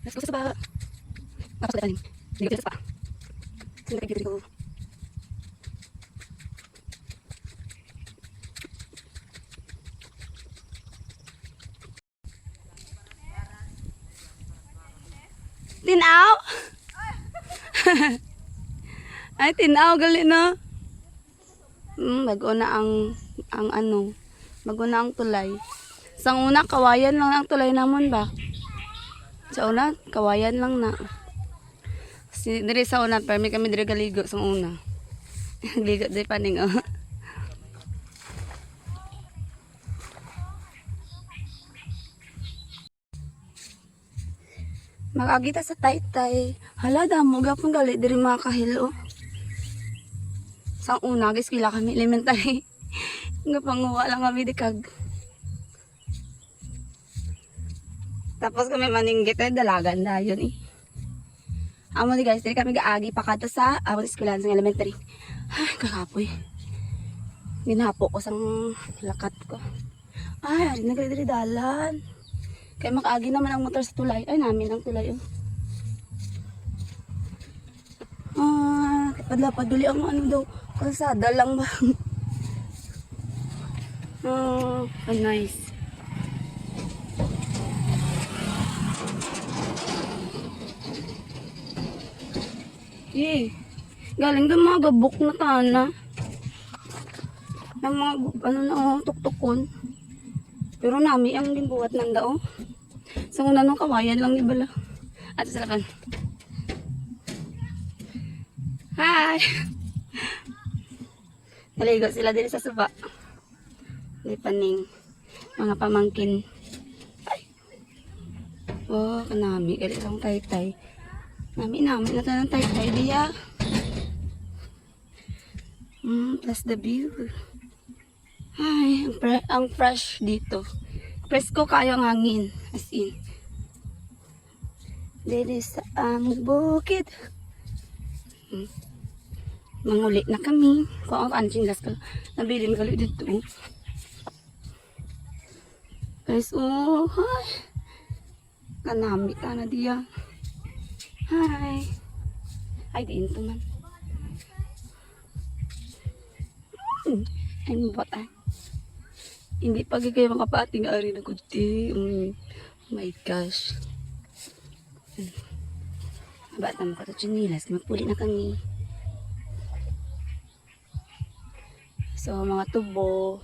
Let's go sa spa. Tapos ulit tanim. Ligo sa spa. Sino kayo dito? Tinaw? Ay, tinaw gali na. Bago na ang ano, bago na ang tulay. Sa una, kawayan lang ang tulay namon ba? Sa una, kawayan lang na. Si diri sa una, permi kami diri galigo sa una. Ligo diri paning oh. Makagita sa taytay. Hala, damo gapon gali diri mga kahilo. Sa una, guys, kila kami elementary. Nga panguha lang kami di kag. Tapos kami maninggit ay dalagan na yun eh. Amo di guys, diri kami gaagi pa kadto sa among eskwelahan sa elementary. Ay, kakapoy. Ginapo ko sang lakat ko. Ay, ari na diri dalan. Kaya makaagi naman ang motor sa tulay. Ay, namin ang tulay. Padlapad duli ang ano daw. Kalsada lang ba? Nice. Eh, galing doon mga gabok na tana. Ng mga ano na tuktukon. Pero nami ang ginbuhat ng dao. Sa una nung kawayan lang ibala. At sa lakan. Hi! Naligo sila din sa suba. Di paning mga pamangkin. Ay! Oh, kanami. Gali lang tay-tay. Nami na ito ng tay-tay diya. Plus the view. Ay, ang fresh dito. Presko kayo ang hangin. As in. Dili sa ang bukid. Manguli na kami. Kung ang anjingas ka. Nabilin ka dito. Guys, oh. Ay. Kanami ta na diya. Hi. Ay, diin to man. Ay, mabot ay. Hindi pa kayo makapating ari na kundi. Oh my gosh. Batang ko to chinilas. Magpuli na kami. So, mga tubo.